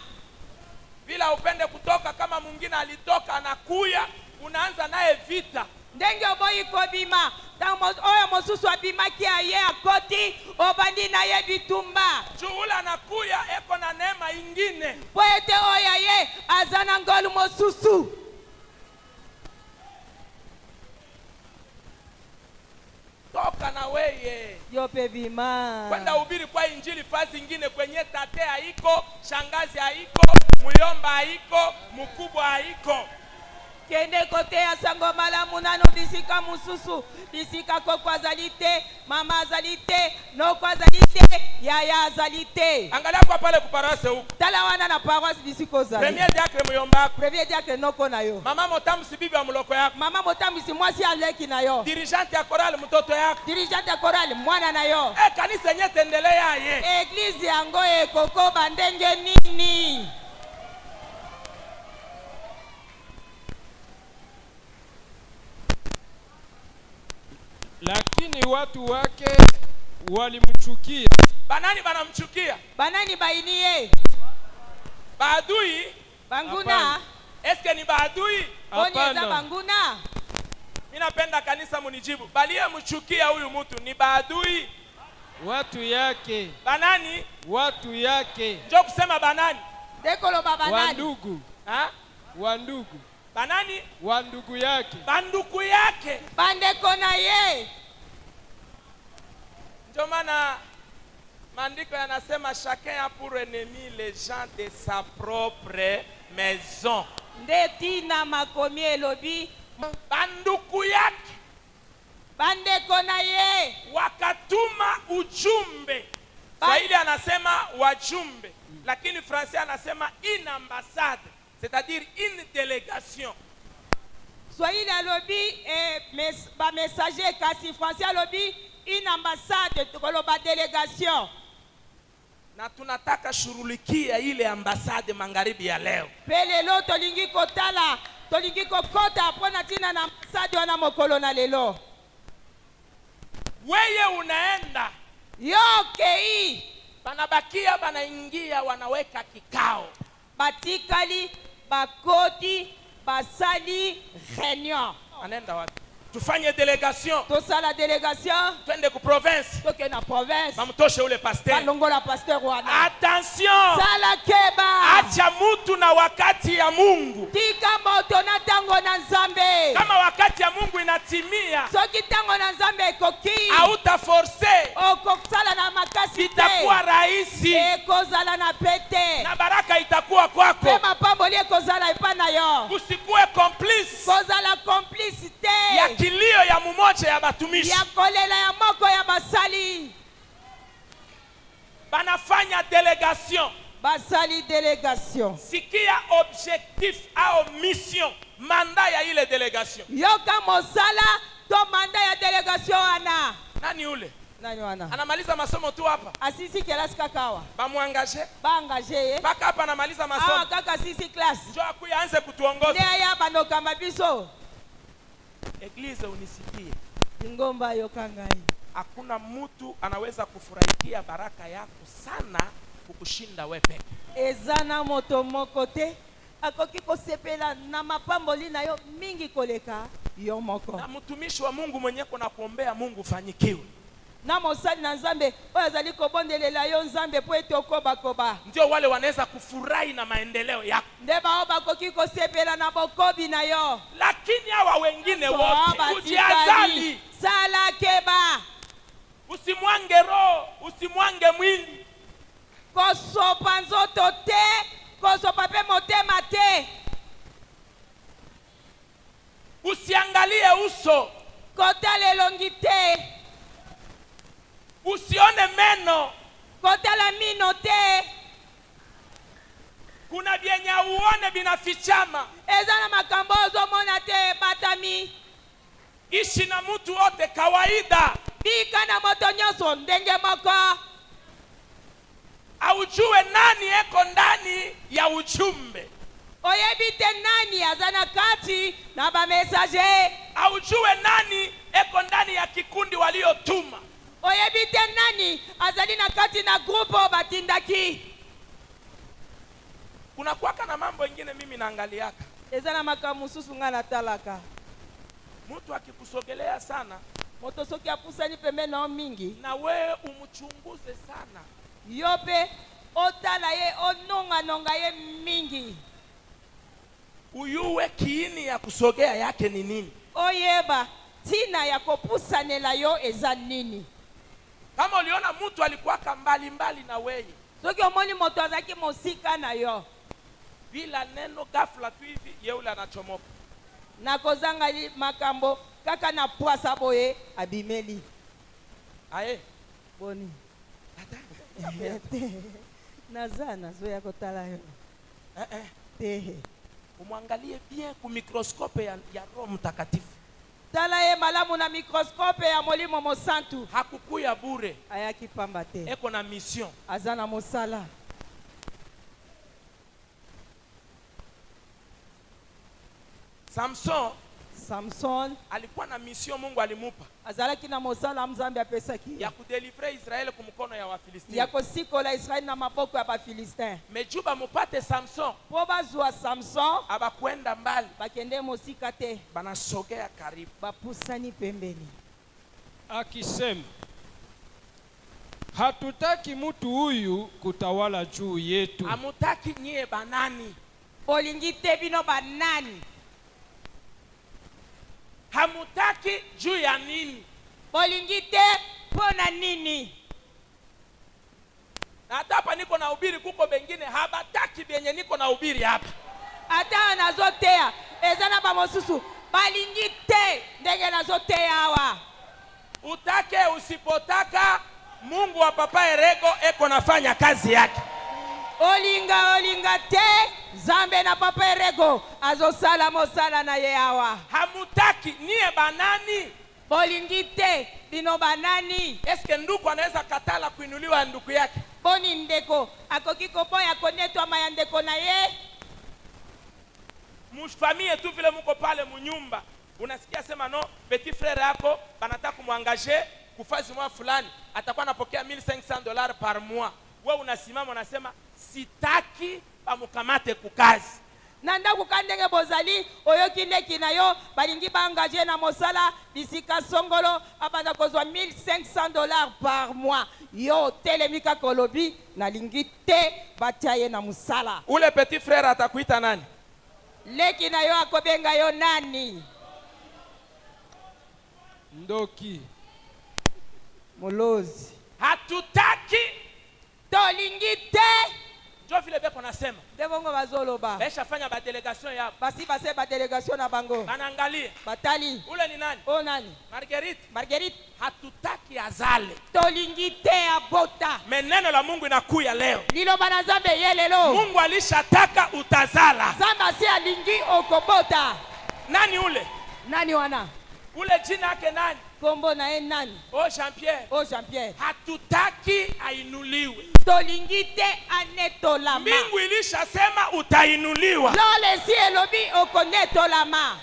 Vila upende kutoka kama mwingine alitoka anakuya, unaanza naye vita. Ndenge oboyi kobima, tango oyo mosusu abimaki aye akoti, obandi na ye bitumba. Juu ule anakuya eko na neema ingine. Po ete oyo ye azana ngolu mosusu. Toka na weye. Yo pe bima. Kwenda ubiri kwa injili fasi ingine kwenye tate haiko, shangazi haiko, muyomba haiko, mkubwa haiko. Kende kote ya sango malamu nano bisika mususu. Bisika koko azalite, mama azalite, noko azalite, yaya azalite. Angalia kwa pale kuparase huko. Tala wana na paroisse bisiko zali. Premier diacre muyomba. Premier diacre noko na yo. Mama motamu sibibi wa muloko yako. Mama motambisi mwasi aleki na yo. Dirigente ya korali mtoto yako. Dirigeante ya korali mwana na yo. Kanisa yenye tendelea ye. Eglise yango ekoko bandenge nini. lakini watu wake walimchukia. Banani banamchukia? banani bainiye Baadui? banguna Hapana. Eske ni baadui? boni eza Hapana. banguna Mimi napenda kanisa munijibu. Balie mchukia huyu mtu ni baadui? Watu yake, Banani? watu yake, Njoo kusema banani? dekoloba banani wandugu, Ha? wandugu, Banani? wandugu yake. Banduku yake. bandeko na ye Ndio maana maandiko yanasema chacun a pour ennemi les gens de sa propre maison. nde tina makomi elobi Banduku yake bandeko na ye wakatuma ujumbe. Swahili anasema wajumbe, lakini Francais anasema une ambassade, c'est-à-dire une délégation. swahili alobi bamessager kasi français alobi une ambassade koloba délégation Na tunataka shughulikia ile ambasade magharibi ya leo. mpe lelo tolingi kotala tolingi kokota mpona ntina na ambasade wana mokolo na lelo Weye unaenda, yo okei banabakia banaingia, wanaweka kikao. batikali bakoti basali réunion Anaenda wapi? Tufanye delegation, tosala délégation twende ku province, toke na province bamtoshe ule pasteur. balongola pasteur wana Attention, sala keba acha mutu na wakati ya Mungu. tika moto na ntango na nzambe Kama wakati ya Mungu inatimia, soki ntango na nzambe ekoki hauta force, okosala na makasi itakuwa te rahisi ekozala na pete na baraka itakuwa kwako. mpe mapamboli ekozala epa na yo Usikuwe complice kozala complice ya te kilio ya mumoja ya batumishi. ya kolela ya moko ya basali Banafanya delegation. basali délégation Sikia objectif au mission, manda ya ile delegation. yoka mosala to manda ya délégation wana Nani ule? nani wana Anamaliza masomo tu hapa. asisi kelasi kaka awa Bamuangaje. baengage ye Mpaka hapa anamaliza awa masomo. kaka asisi klase Njoo akuya anze nde kutuongoza. aya banokamba biso Eglise unisikie. ingomba yoka ngai Hakuna mtu anaweza kufurahikia baraka yako sana kukushinda wewe peke. eza na moto moko te akoki kosepela na mapamboli na yo mingi koleka yo moko Na mtumishi wa Mungu mwenye kuna kuombea Mungu fanyikiwe. na mosali na nzambe oyo azali kobondelela yo nzambe po ete okobakoba Ndio wale wanaweza kufurahi na maendeleo yako. nde bao bakoki kosepela na bokobi na yo Lakini hawa wengine So, wote batikali, ujiazali. sala keba Usimwange roho, usimwange mwili. kosopa nzoto te kosopa mpe motema te Usiangalie uso, kotala elongi te usione meno. kotala mino te Kuna vyenye uone binafichama. eza na makambo ozomona te ebatami Ishi na mtu wote kawaida. bika na moto nyonso ndenge moko Aujue nani eko ndani ya ujumbe. oyebi te nani aza na kati na bamesager Aujue nani eko ndani ya kikundi waliotuma. oyebi te nani azali na kati na groupe oyo batindaki Kuna kuwaka na mambo ingine mimi naangaliaka. eza na makambo mosusu ngai natalaka Mtu akikusogelea sana moto soki apusani pembeni na yo mingi na wewe umchunguze sana. yo mpe otala ye ononganonga ye mingi Uyue kiini ya kusogea yake ni nini. oyeba ntina ya kopusanela yo eza nini Kama uliona mtu alikuwaka mbali mbali na wewe, soki omoni moto azalaki mosika na yo bila neno ghafla tu hivi yeule anachomoka. na kozanga makambo kaka na pwasa boye abimeli Aye. boni te naza nazoya kotala yo te Umwangalie bien ku microscope ya Roho Mtakatifu. tala ye malamu na microscope ya molimo mosantu Hakukuya bure. ayaki pamba te Eko na mission. aza na mosala Samson Samson alikuwa na mission Mungu alimupa azalaki na mosala Nzambe apesaki ya kudelivre Israeli kumkono ya Wafilisti. ya kosikola Israeli na maboko ya Bafilistin. Mejuba mupate Samson Po bazwa Samson abakwenda mbali, bakende mosika te, banasogea karibu. bapusani pembeni. akisema, hatutaki mtu huyu kutawala juu yetu. Amutaki nyie banani, Bolingi te bino banani. hamutaki juu ya nini? Bolingi te pona nini? Na hata hapa niko na ubiri, kuko bengine habataki benye niko na ubiri hapa. Ata nazotea ezana ba mosusu balingi te ndenge nazotea awa. Utake usipotaka, Mungu wa Papa Erego eko nafanya kazi yake. Olinga te Nzambe na Papa Erego azosala mosala na ye awa. Hamutaki nie banani? Bolingi te bino banani? Eske ndugu anaweza katala kuinuliwa ndugu yake? Boni ndeko akoki kopoya konetwa maya ndeko na ye. Mufamie tu vile muko pale munyumba, unasikia sema no, petit frère yako banataka kumwangaje kufazi mwa fulani, atakuwa anapokea $1500 par mois. Wewe unasimama unasema sitaki bamukamate kukazi. Nanda kukandenge bozali oyoki ndeki na yo balingi baangaje na mosala bisika songolo abanda kozwa $1500 par mois. Yo telemika kolobi na lingi te batiaye na musala. Ule petit frère atakuita nani? Leki na yo akobenga yo nani? Ndoki. Molozi. Hatutaki. Tolingi te. Jo vile beko nasema. Devongo bazoloba. Besha fanya ba delegation yabo. Basi base ba delegation na bango. Banaangalia. Batali. Ule ni nani? O nani? Marguerite. Hatutaki azale. Tolingi te abota. Meneno la Mungu inakuya leo. Lilo bana Nzambe yelelo. Mungu alishataka utazala. Zamba si alingi okobota. Nani ule? Nani wana? Ule jina yake nani? Kombo na nani? Oh Jean-Pierre. Oh Jean-Pierre. Hatutaki ainuliwe. Tolingi te anetolama. Mbingu ilishasema utainuliwa. Lole si elobi okonetolama.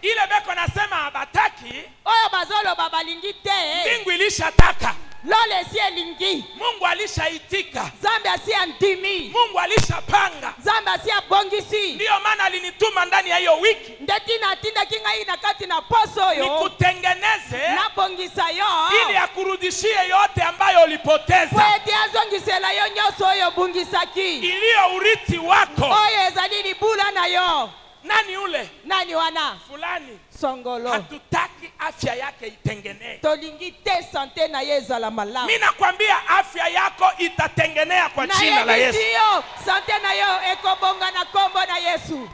Ile beko nasema abataki. Oyo bazolo babalingi te. Mbingu ilishataka. Lole si elingi. Mungu alishaitika. Zambe si andimi. Mungu alishapanga. Zambe si abongisi. Ndio maana alinituma ndani ya hiyo wiki. Ndeti na tinda kinga ina kati na poso yo. Nikutengeneze. Na bongisa yo. Ili akurudishie yote ambayo ulipoteza. Kwete azongisela yo nyoso yo bungisaki. Iliyo urithi wako. Oyo ezalili bula na yo. Nani ule? Nani wana? Fulani. Songolo. Hatutaki afya yake itengenee. Tolingi te sante na Yesu la malamu. Mimi nakwambia afya yako itatengenea kwa jina la Yesu. Ndio, sante na yo ekobonga na kombo na Yesu.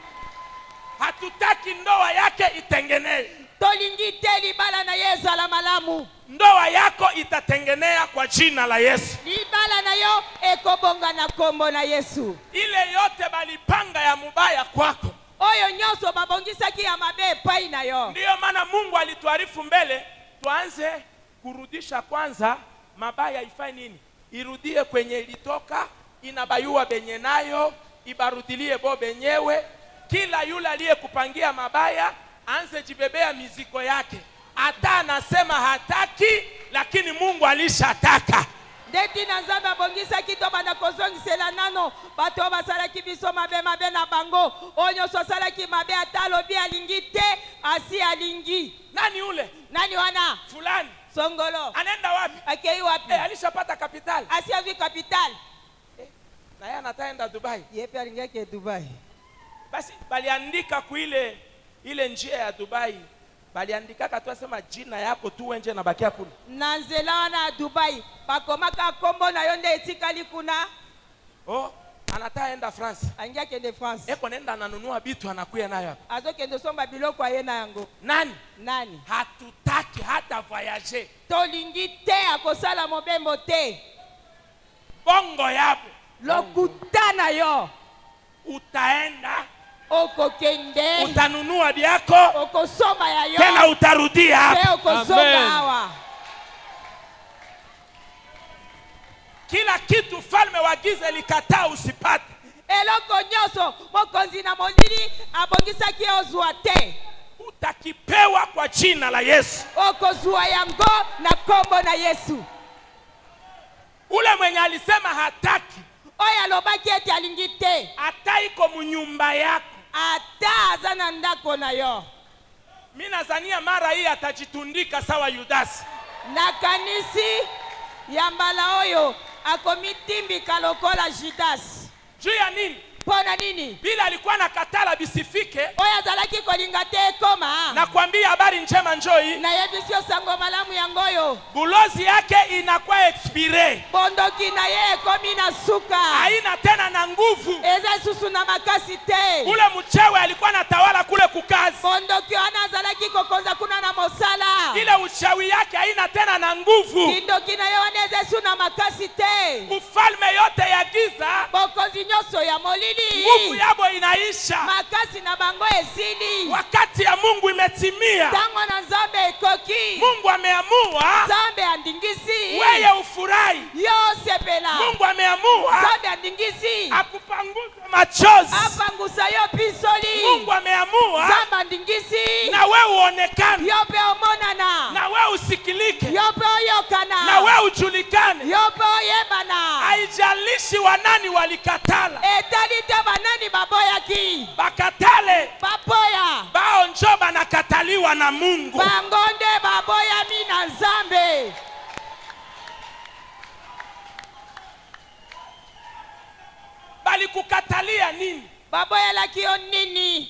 Hatutaki ndoa yake itengenee. Tolingi te libala na Yesu la malamu. Ndoa yako itatengenea kwa jina la Yesu. Libala na yo ekobonga na kombo na Yesu. Ile yote balipanga ya mubaya kwako. Oyo nyoso babongisaki ya mabe pai na yo. Ndio maana Mungu alituarifu mbele tuanze kurudisha kwanza mabaya. Ifanye nini? Irudie kwenye ilitoka, inabayua benye nayo, ibarudilie bo benyewe. Kila yule aliyekupangia mabaya anze jibebea miziko yake. Hata anasema hataki, lakini Mungu alishataka. Ndeti na Nzambe abongisaki to banda kozongisela nano bato basalaki biso mabe na bango. Onyo sosalaki mabe atalobi alingi te asi alingi. Nani ule? Nani wana? Fulani. Songolo. Anaenda wapi? Akei wapi? Alishapata kapital. Asi avi kapital. Na yeye anataenda Dubai. Yepe alingeke Dubai. Basi baliandika kuile ile njia ya Dubai. Baliandika katwa sema jina yako tu wenje na bakia kuna. Nanzela wana Dubai. Bakomaka kombo na yonde etikali kuna. Oh, anataenda France. Angia kende France. Eko nenda ananunua bitu anakuya nayo hapa. Azo kende somba biloko ayena yango. Nani? Nani? Hatutaki hata voyager. Tolingi te akosala mobembo te. Bongo yabo. Lokutana yo. Utaenda. Okokende. Utanunua biako. Okosoma ya yo. Tena utarudia hapa. Te okosonga hawa. Kila kitu falme wa giza likataa usipate. eloko nyonso mokonzi na molili abongisaki ozwa te. utakipewa kwa jina la Yesu. Okozwa yango na kombo na Yesu. Ule mwenye alisema hataki, Oya alobaki eti alingi te, ata iko munyumba yako, ata aza na ndako na yo. mimi nazania mara hii atajitundika sawa Yudasi. Na kanisi ya mbala oyo akomitimbika lokola Judas. Juu ya nini? Pona nini? Bila alikuwa nakatala bisifike. Oya zalaki kolinga te koma. Na kuambia habari njema njoi. Na yebisio sango malamu yangoyo. Bulozi yake inakuwa expire. Bondoki na ye komi na suka. Haina tena na nguvu. Eza susu na makasi te. Ule mchewe alikuwa natawala kule kukazi. Bondoki wana zalaki kokonza kuna na mosala. Ile uchawi yake haina tena na nguvu. Kindoki na ye waneze su na makasi te. Ufalme yote ya giza. Bokozi nyoso ya molili. Nguvu yabo inaisha. Makasi na bango esili. Wakati ya Mungu imetimia. Tango na Nzambe ekoki. Mungu ameamua. Nzambe andingisi. Weye ufurahi. Yo sepela. Mungu ameamua. Nzambe andingisi. Akupanguza machozi. Apangusa yo pisoli. Mungu ameamua. Nzambe andingisi. Na wewe uonekane. Yo pe omonana. Na wewe usikilike. Yo pe oyokana. Na wewe ujulikane. Yo pe oyebana. Haijalishi wanani walikatala. Etali te banani baboyaki. Bakatale. Baboya. Bao njoba nakataliwa na Mungu. Bangonde baboya mina Nzambe. Bali kukatalia nini? Baboya lakio nini?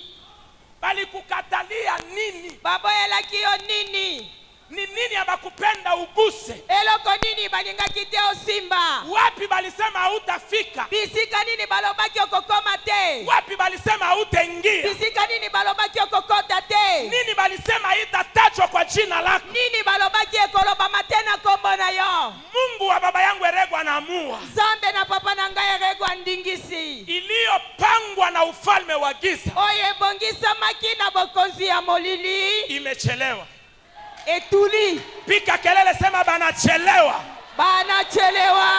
Bali kukatalia nini? Baboya lakio nini? Ni nini abakupenda uguse? Eloko nini balingaki te osimba? Wapi balisema hautafika? Bisika nini balobaki okokoma te? Wapi balisema hautaingia? Bisika nini balobaki okokota te? Nini balisema haitatajwa kwa jina lako? Nini balobaki ekoloba matena kombo na yo? Mungu wa baba yangu Erego anaamua. Nzambe na papa na ngai Erego andingisi. Iliyopangwa na ufalme wa giza. Oye bongisa makina bokonzi ya molili. Imechelewa. Etuli. Pika kelele sema banachelewa. Banachelewa.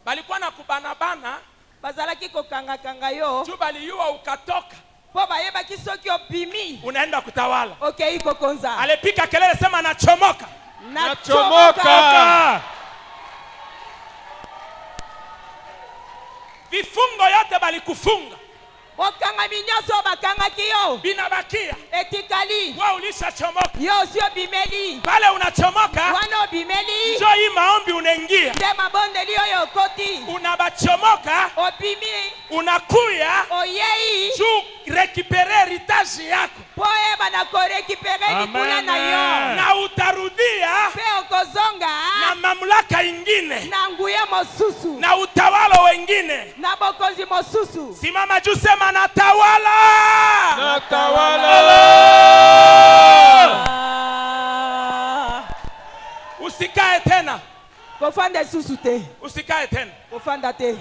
Balikuwa na kubanabana. Bazalaki kokanga kanga yo. Juu baliyua ukatoka. Po bayeba kisoki obimi. Unaenda kutawala. Okay, iko konza. Alepika kelele sema nachomoka. Nachomoka. Vifungo yote balikufunga. Okanga minyoso bakanga kiyo. Binabakia. Etikali. Wewe ulishachomoka. Yo sio bimeli. Pale unachomoka. Wano bimeli. Njoo hii maombi unaingia. Ndema bonde liyo yo koti. Unabachomoka. Obimi. Unakuya. Oyei. Juu récupérer héritage yako. Poe bana korekipere nikula na yo. Na utarudia. Pe okozonga. Na mamlaka ingine. Na nguye mosusu. Na utawala wengine. Na bokonzi mosusu. Simama juu sema natawala. Natawala. Usikae tena. Kofanda susu te. Usikae tena. Kofanda te.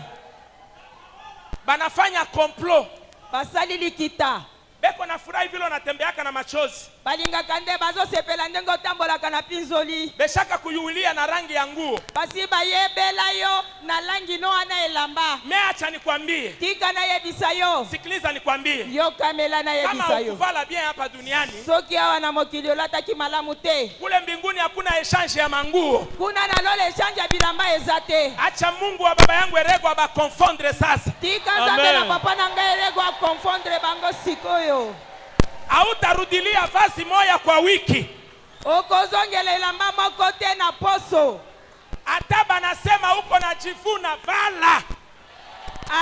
Banafanya complot. Basali likita. Beko na furahi vile unatembeaka na machozi. Balinga kande bazo sepela ndengo tambola kana pinzoli. Beshaka kuyulia na rangi ya nguo. Basi bayebela yo na langi no ana elamba. Meacha nikwambie. Tika na yebisa yo. Sikiliza nikwambie. Yo kamela na yebisa kama yo. ukuvala bien hapa duniani. Soki hawa na mokili olata kimalamu te. Kule mbinguni hakuna exchange ya manguo. Kuna na lole exchange ya bilamba ezate. Acha Mungu wa baba yangu Erego aba confondre sasa. Tika Nzambe na papa na ngai Erego a confondre bango sikoyo. Hautarudilia vazi moja kwa wiki. Okozongela elamba moko te na poso. Ata banasema uko na jivuna vala.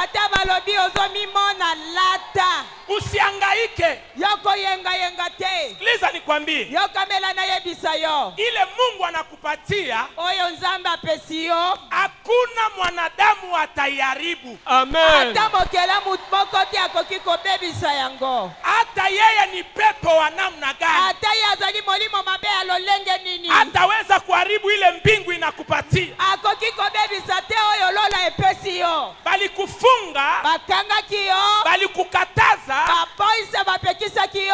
Ata balobi ozomimona lata. Usiangaike. Yoko yenga te. Sikiliza nikwambie. Yo kamela na yebisa yo. Ile Mungu anakupatia. Oyo Nzambe apesi yo. Hakuna mwanadamu ataiharibu. Amen. Ata mokela moko te akoki kobebisa yango. Hata yeye ni pepo wa namna gani. Ata ye azali molimo mabe ya lolenge nini. Ataweza kuharibu ile mbingu inakupatia. Akoki kobebisa te oyo lola epesi yo. Bali kufunga. Bakanga kiyo. Bali kukataza. Bapoisa bapekisa kiyo.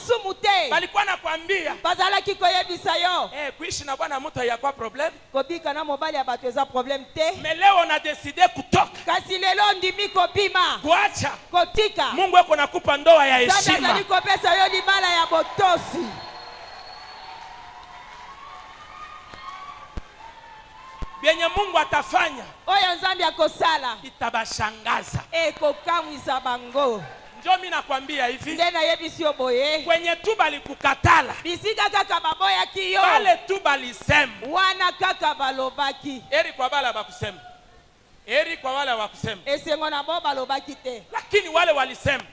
masumu te balikuwa nakwambia bazalaki koyebisa yo kuishi na bwana mtu hayakuwa problem, kobika na mobali ya bato eza problème te, mais leo na decide kutoka kasi lelo ndimi kobima kuacha. kotika Mungu yako nakupa ndoa ya Nzambe heshima. azali kopesa yo libala ya botosi. Benye Mungu atafanya Oyo Nzambe akosala itabashangaza. ekokamwisa bango. Ndio mimi nakwambia hivi, Nde nayebisi yo boye kwenye tu balikukatala bisika kaka baboyaki yo wale tu balisema, wana kaka balobaki eri kwa wale bakusema, eri kwa wale wakusema, esengo na bo balobaki te, lakini wale walisema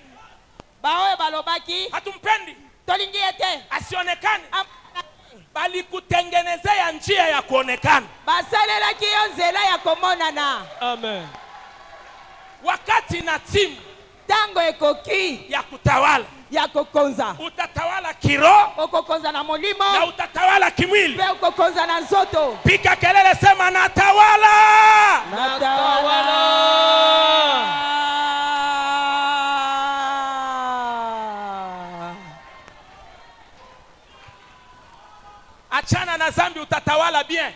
baoyo balobaki hatumpendi, tolingi ye te, asionekane, balikutengenezea njia ya kuonekana. basalelaki yo nzela ya komonana. Amen. Wakati na timu Tango ekoki ya kutawala, ya kokonza, utatawala kiroho okokonza na molimo na utatawala kimwili. pe okokonza na nzoto. Pika kelele, sema natawala. Achana na zambi, utatawala bien.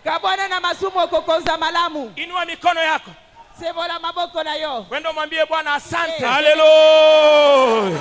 Kabwana na masumu okokonza malamu. Inua mikono yako, Sebola maboko na yo. wendo mwambie Bwana asante. Eh. Haleluya.